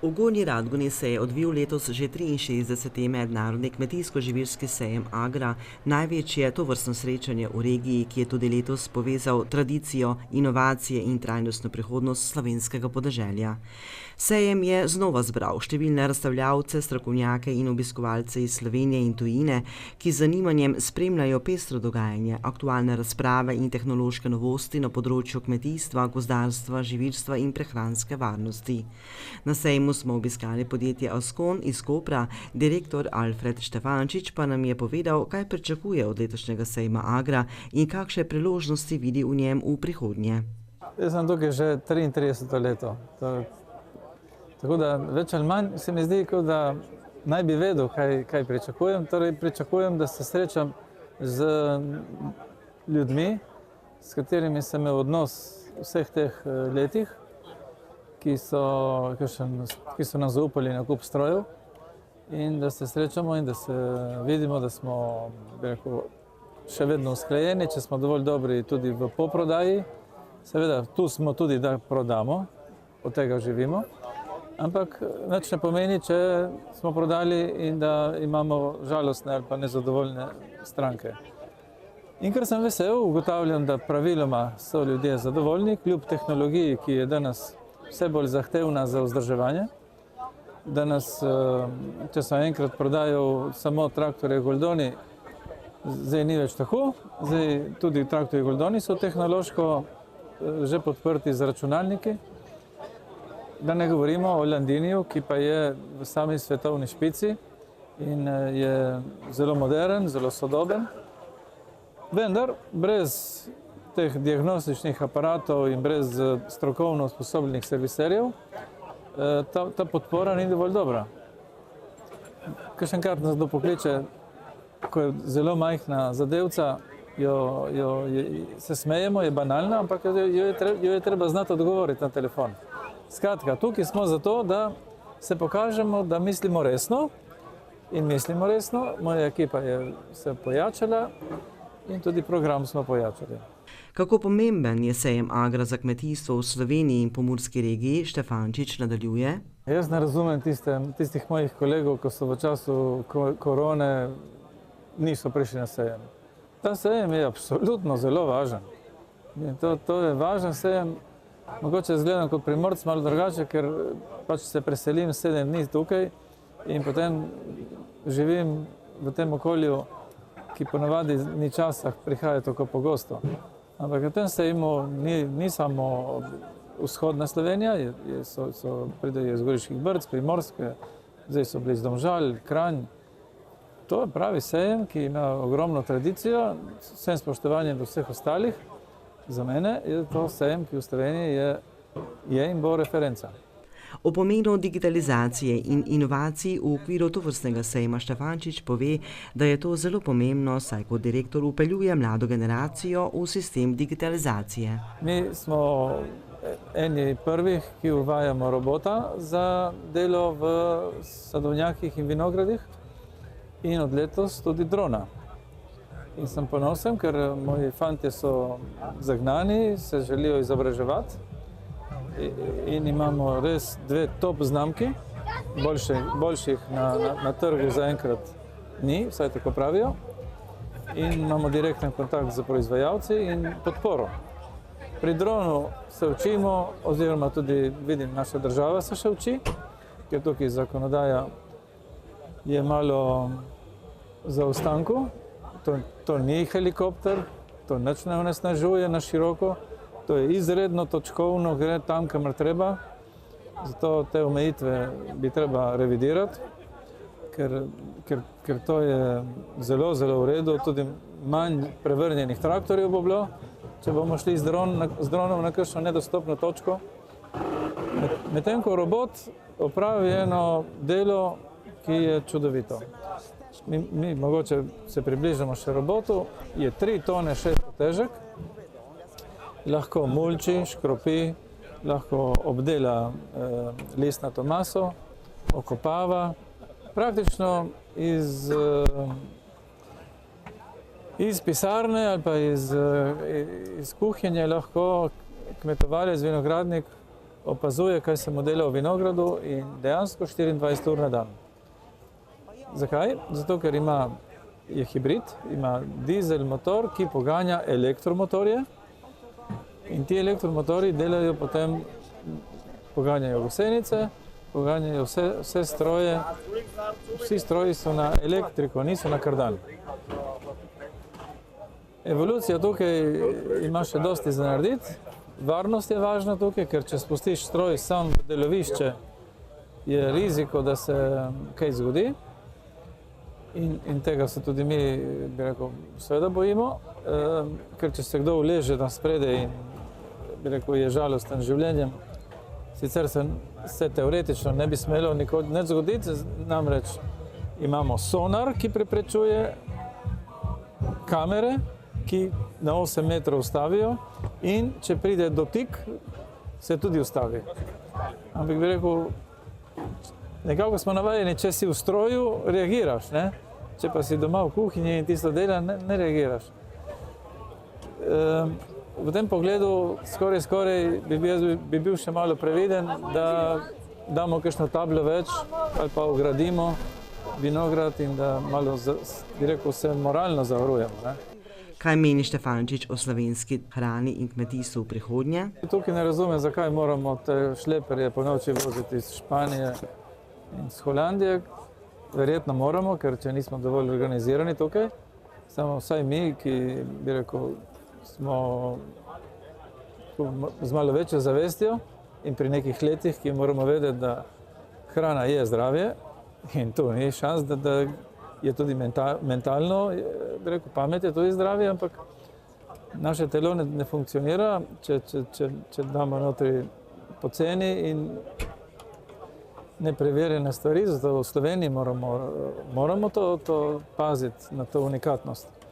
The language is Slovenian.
V Gornji Radgoni se je odvil letos že 63. mednarodni kmetijsko-živilski sejem Agra, največje tovrstno srečanje v regiji, ki je tudi letos povezal tradicijo, inovacije in trajnostno prihodnost slovenskega podeželja. Sejem je znova zbral številne razstavljavce, strokovnjake in obiskovalce iz Slovenije in tujine, ki z zanimanjem spremljajo pestro dogajanje, aktualne razprave in tehnološke novosti na področju kmetijstva, gozdarstva, živilstva in prehranske varnosti. Na sejmu smo obiskali podjetje Ascon iz Kopra, direktor Alfred Štefančič pa nam je povedal, kaj pričakuje od letošnjega sejma Agra in kakšne priložnosti vidi v njem v prihodnje. Jaz sem tukaj že 33 leto, tako da več ali manj se mi zdi, kot da naj bi vedel, kaj pričakujem. Torej pričakujem, da se srečam z ljudmi, s katerimi sem imel odnos vseh teh letih, ki so nam zaupali nakup strojev, in da se srečamo in da se vidimo, da smo, bi rekel, še vedno usklajeni, če smo dovolj dobri tudi v poprodaji. Seveda, tu smo tudi, da prodamo, od tega živimo, ampak nič ne pomeni, če smo prodali in da imamo žalostne ali pa nezadovoljne stranke. In ker sem vesel, ugotavljam, da praviloma so ljudje zadovoljni, kljub tehnologiji, ki je danes vse bolj zahtevna za vzdrževanje. Danes, če sem enkrat prodajal samo traktorje Goldoni, zdaj ni več tako. Zdaj tudi traktorji Goldoni so tehnološko že podprti z računalniki. Da ne govorimo o Landiniju, ki pa je v sami svetovni špici in je zelo moderen, zelo sodoben. Vendar brez teh diagnostičnih aparatov in brez strokovno usposobljenih serviserjev ta podpora ni dovolj dobra. Kakšenkrat nas dopokliče, ko je zelo majhna zadevca, se smejemo, je banalna, ampak jo je treba znati odgovoriti na telefon. Skratka, tukaj smo zato, da se pokažemo, da mislimo resno in mislimo resno. Moja ekipa je se pojačala in tudi program smo pojačali. Kako pomemben je sejem Agra za kmetijstvo v Sloveniji in pomurski regiji, Štefančič nadaljuje. Jaz ne razumem tistih mojih kolegov, ko so v času korone niso prišli na sejem. Ta sejem je absolutno zelo važen. To je važen sejem. Mogoče izgledam kot Primorc malo drugače, ker pač se preselim 7 dni tukaj in potem živim v tem okolju, ki ponavadi ni časah prihaja tako pogosto. Ampak v tem sejmu ni samo vzhodna Slovenija, pridejo iz Goriških Brd, Primorske, zdaj so bili iz Domžal, Kranj. To je pravi sejem, ki ima ogromno tradicijo, s vsem spoštovanjem do vseh ostalih. Za mene je to sejem, ki v Sloveniji je in bo referenca. O pomenu digitalizacije in inovacij v okviru tovrstnega sejma Štefančič pove, da je to zelo pomembno, saj kot direktor vpeljuje mlado generacijo v sistem digitalizacije. Mi smo eni prvih, ki uvajamo robota za delo v sadovnjakih in vinogradih in od letos tudi drona. In sem ponosen, ker moji fantje so zagnani, se želijo izobraževati in imamo res 2 top znamki, boljših na trgu zaenkrat ni, vsaj tako pravijo. In imamo direkten kontakt z proizvajalci in podporo. Pri dronu se učimo, oziroma tudi vidim, naša država se še uči, ker tukaj zakonodaja je malo za ostanku. To ni helikopter, to nič ne onesnažuje na široko, to je izredno točkovno, gre tam, kamor treba. Zato te omejitve bi treba revidirati, ker to je zelo, zelo v redu. Tudi manj prevrnjenih traktorjev bo bilo, če bomo šli z dronom na kakšno nedostopno točko. Medtem ko robot opravi eno delo, ki je čudovito. Mi mogoče se približamo še robotu, je 3 tone 600 težek, lahko mulči, škropi, lahko obdela listnato maso, okopava. Praktično iz pisarne ali pa iz kuhinje lahko kmetovalec, vinogradnik opazuje, kaj se mu dela v vinogradu in dejansko 24 ur na dan. Zakaj? Zato, ker je hibrid, ima dizel motor, ki poganja elektromotorje in ti elektromotorji delajo potem, poganjajo gosenice, poganjajo vse stroje, vsi stroji so na elektriko, niso na kardan. Evolucija tukaj ima še dosti za narediti. Varnost je važna tukaj, ker če spustiš stroj sam v delovišče, je riziko, da se kaj zgodi. In tega se tudi mi, bi rekel, seveda bojimo, ker če se kdo uleže tam spredaj in, bi rekel, je žalosten življenjem, sicer se teoretično ne bi smelo nikoli nič zgoditi, namreč imamo sonar, ki preprečuje kamere, ki na 8 metrov ustavijo in če pride dotik, se tudi ustavi. Ampak bi rekel, nekako smo navajeni, če si v stroju, reagiraš, ne? Če pa si doma v kuhinji in tisto dela, ne reagiraš. V tem pogledu skoraj bi bil še malo previden, da damo kakšno tablo več ali pa ogradimo vinograd in da malo, bi rekel, se moralno zavarujemo, ne? Kaj meni Štefančič o slovenski hrani in kmetijstvu v prihodnje? Tukaj ne razumem, zakaj moramo te šleperje po noči voziti iz Španije in iz Holandije. Verjetno moramo, ker če nismo dovolj organizirani tukaj, samo vsaj mi, ki, bi rekel, smo z malo večjo zavestjo in pri nekih letih, ki moramo vedeti, da hrana je zdravje in tu ni šans, da je tudi mentalno, bi rekel, pamet je tudi zdravje, ampak naše telo ne funkcionira, če damo notri poceni in nepreverjene stvari, zato v Sloveniji moramo to paziti na to unikatnost.